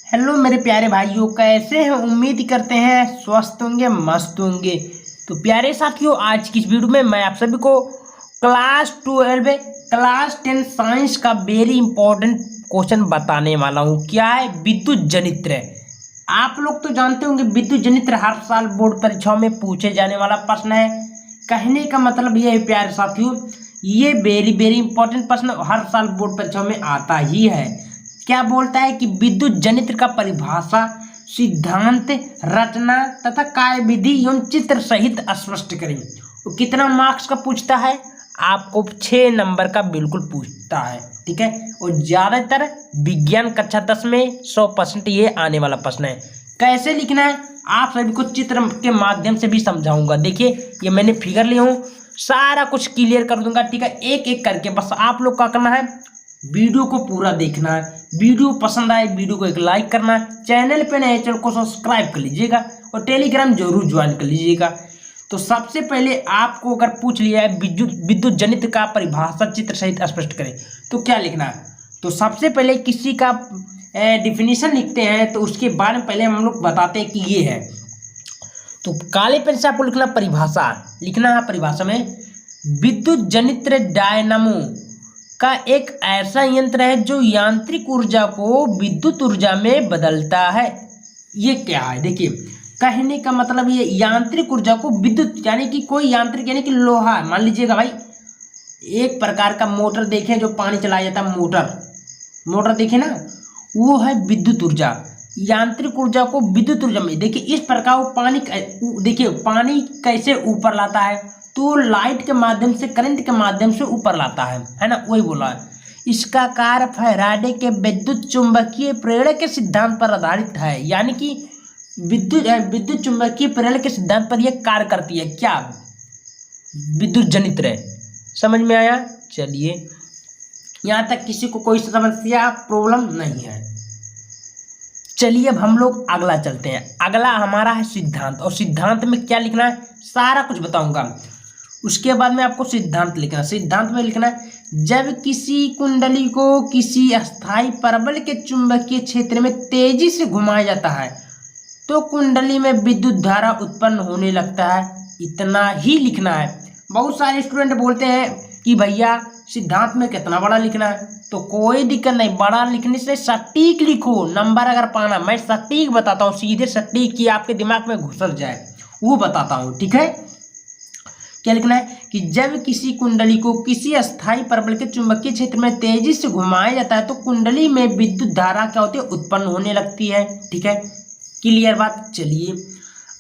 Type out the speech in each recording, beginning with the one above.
Hello मेरे प्यारे भाइयों, कैसे हैं? उम्मीद करते हैं स्वस्थ होंगे, मस्त होंगे। तो प्यारे साथियों, आज की इस वीडियो में मैं आप सभी को क्लास 12 क्लास 10 साइंस का वेरी इंपॉर्टेंट क्वेश्चन बताने वाला हूं। क्या है? विद्युत जनित्र। आप लोग तो जानते होंगे विद्युत जनित्र हर साल बोर्ड परीक्षाओं में पूछे जाने वाला प्रश्न है। कहने का मतलब यह है प्यारे साथियों, ये वेरी वेरी इंपॉर्टेंट प्रश्न हर साल बोर्ड परीक्षाओं में आता ही है। क्या बोलता है कि विद्युत जनित्र का परिभाषा, सिद्धांत, रचना तथा कार्यविधि एवं चित्र सहित स्पष्ट करें। वो कितना मार्क्स का पूछता है? आपको 6 नंबर का बिल्कुल पूछता है, ठीक है। और ज्यादातर विज्ञान कक्षा 10 में 100% ये आने वाला प्रश्न है। कैसे लिखना है आप सभी को चित्र के माध्यम से भी समझाऊंगा। देखिए, ये मैंने फिगर लिया हूँ, सारा कुछ क्लियर कर दूंगा, ठीक है, एक एक करके। बस आप लोग क्या करना है, वीडियो को पूरा देखना है। वीडियो पसंद आए वीडियो को एक लाइक करना है, चैनल पे नए चैनल को सब्सक्राइब कर लीजिएगा और टेलीग्राम जरूर ज्वाइन कर लीजिएगा। तो सबसे पहले आपको अगर पूछ लिया है विद्युत जनित्र का परिभाषा चित्र सहित स्पष्ट करें, तो क्या लिखना है? तो सबसे पहले किसी का डिफिनीशन लिखते हैं, तो उसके बारे में पहले हम लोग बताते हैं कि ये है। तो काले पेन से आपको लिखना परिभाषा, लिखना है परिभाषा में विद्युत जनित्र डायनामो का एक ऐसा यंत्र है जो यांत्रिक ऊर्जा को विद्युत ऊर्जा में बदलता है। ये क्या है? देखिए, कहने का मतलब ये यांत्रिक ऊर्जा को विद्युत, यानी कि कोई यांत्रिक यानी कि लोहा, मान लीजिएगा भाई एक प्रकार का मोटर देखें जो पानी चलाया जाता है, मोटर देखे ना, वो है विद्युत ऊर्जा। यांत्रिक ऊर्जा को विद्युत ऊर्जा में, देखिए इस प्रकार वो पानी, देखिए पानी कैसे ऊपर लाता है, तो लाइट के माध्यम से, करंट के माध्यम से ऊपर लाता है ना, वही बोला है। इसका कार्य फैराडे के विद्युत चुंबकीय प्रेरण के सिद्धांत पर आधारित है, यानी कि विद्युत चुंबकीय प्रेरण के सिद्धांत पर यह कार्य करती है। क्या? विद्युत जनित्र है। समझ में आया? चलिए, यहाँ तक किसी को कोई समस्या प्रॉब्लम नहीं है। चलिए अब हम लोग अगला चलते हैं। अगला हमारा है सिद्धांत, और सिद्धांत में क्या लिखना है सारा कुछ बताऊंगा। उसके बाद में आपको सिद्धांत लिखना। सिद्धांत में लिखना है जब किसी कुंडली को किसी अस्थायी परवल के चुंबकीय क्षेत्र में तेजी से घुमाया जाता है तो कुंडली में विद्युत धारा उत्पन्न होने लगता है। इतना ही लिखना है। बहुत सारे स्टूडेंट बोलते हैं कि भैया सिद्धांत में कितना बड़ा लिखना है, तो कोई दिक्कत नहीं, बड़ा लिखने से सटीक लिखो। नंबर अगर पाना, मैं सटीक बताता हूँ, सीधे सटीक कि आपके दिमाग में घुस जाए वो बताता हूँ, ठीक है। क्या लिखना है कि जब किसी कुंडली को किसी अस्थायी परवल के चुंबकीय क्षेत्र में तेजी से घुमाया जाता है तो कुंडली में विद्युत धारा क्या होती है, उत्पन्न होने लगती है, ठीक है। क्लियर बात? चलिए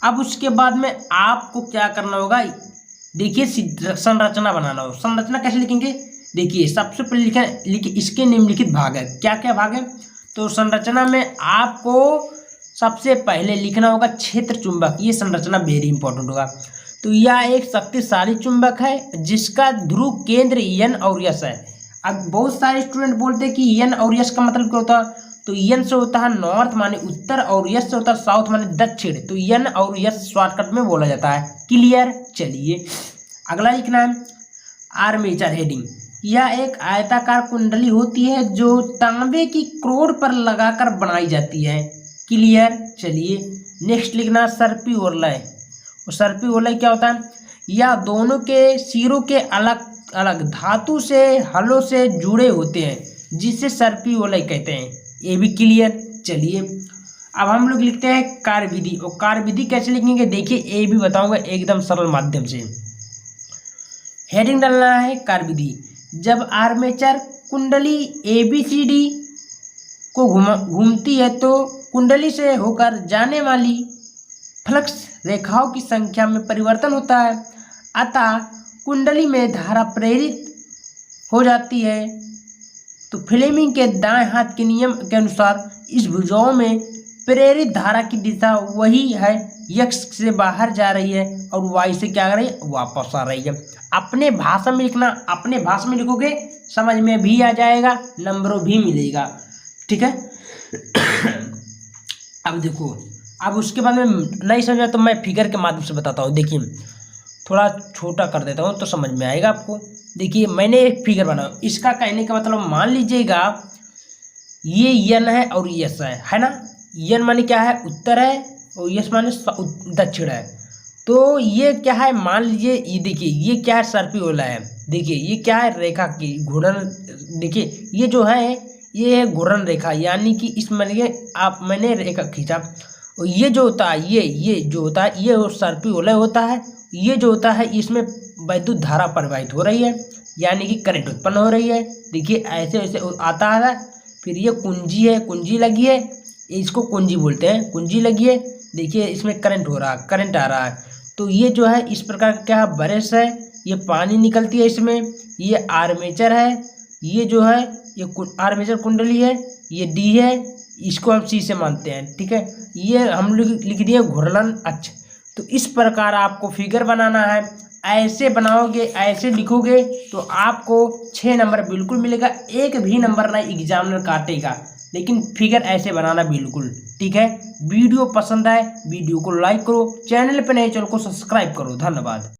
अब उसके बाद में आपको क्या करना होगा, देखिए संरचना बनाना हो। संरचना कैसे लिखेंगे? देखिए सबसे पहले लिखे इसके निम्नलिखित भाग है। क्या क्या भाग है? तो संरचना में आपको सबसे पहले लिखना होगा क्षेत्र चुंबक। ये संरचना वेरी इंपॉर्टेंट होगा। तो यह एक शक्तिशाली चुंबक है जिसका ध्रुव केंद्र एन और एस है। अब बहुत सारे स्टूडेंट बोलते हैं कि एन और एस का मतलब क्या होता है, तो एन से होता है नॉर्थ माने उत्तर, और एस से होता है साउथ माने दक्षिण। तो एन और एस शॉर्टकट में बोला जाता है। क्लियर? चलिए अगला लिखना है आर्मेचर हेडिंग। यह एक आयताकार कुंडली होती है जो तांबे की क्रोड पर लगाकर बनाई जाती है। क्लियर? चलिए नेक्स्ट लिखना सर्पी ओरलय। सर्पी ओरलय क्या होता है? यह दोनों के सिरों के अलग अलग धातु से हलों से जुड़े होते हैं जिसे सर्पी ओरलय कहते हैं। ये भी क्लियर? चलिए अब हम लोग लिखते हैं कार्यविधि। और कार्यविधि कैसे लिखेंगे देखिए, ये भी बताऊंगा एकदम सरल माध्यम से। हेडिंग डालना है कार्यविधि। जब आर्मेचर कुंडली ABCD को घूमती है तो कुंडली से होकर जाने वाली फ्लक्स रेखाओं की संख्या में परिवर्तन होता है, अतः कुंडली में धारा प्रेरित हो जाती है। तो फ्लेमिंग के दाएं हाथ के नियम के अनुसार इस भुजाओं में प्रेरित धारा की दिशा वही है, x से बाहर जा रही है और y से क्या कर रही है, वापस आ रही है। अपने भाषा में लिखना, अपने भाषा में लिखोगे समझ में भी आ जाएगा, नंबरों भी मिलेगा, ठीक है। अब देखो, अब उसके बाद में नहीं समझा तो मैं फिगर के माध्यम से बताता हूँ। देखिए थोड़ा छोटा कर देता हूँ तो समझ में आएगा आपको। देखिए मैंने एक फिगर बनाया, इसका कहने का मतलब मान लीजिएगा ये एन है और ये एस है ना। एन माने क्या है, उत्तर है, और एस माने दक्षिण है। तो ये क्या है, मान लीजिए ये देखिए ये क्या है, सर्पियोला है। देखिए ये क्या है, रेखा की घूर्णन। देखिए ये जो है ये है घूर्णन रेखा, यानी कि इस मैंने रेखा खींचा, और ये जो होता है ये जो होता है ये सर्पियोला होता है। ये जो होता है इसमें वैद्युत धारा प्रवाहित हो रही है, यानी कि करंट उत्पन्न हो रही है। देखिए ऐसे ऐसे आता है। फिर ये कुंजी है, कुंजी लगी है, इसको कुंजी बोलते हैं, कुंजी लगी है। देखिए इसमें करंट हो रहा है, करंट आ रहा है। तो ये जो है इस प्रकार का क्या ब्रश है, ये पानी निकलती है इसमें। ये आर्मेचर है, ये जो है ये आर्मेचर कुंडली है, ये डी है, इसको हम सी से मानते हैं, ठीक है। ये हम लिख दिए घूर्णन अक्ष। तो इस प्रकार आपको फिगर बनाना है। ऐसे बनाओगे, ऐसे लिखोगे तो आपको 6 नंबर बिल्कुल मिलेगा। एक भी नंबर ना एग्जामिनर काटेगा, लेकिन फिगर ऐसे बनाना बिल्कुल, ठीक है। वीडियो पसंद आए वीडियो को लाइक करो, चैनल पे नए चैनल को सब्सक्राइब करो। धन्यवाद।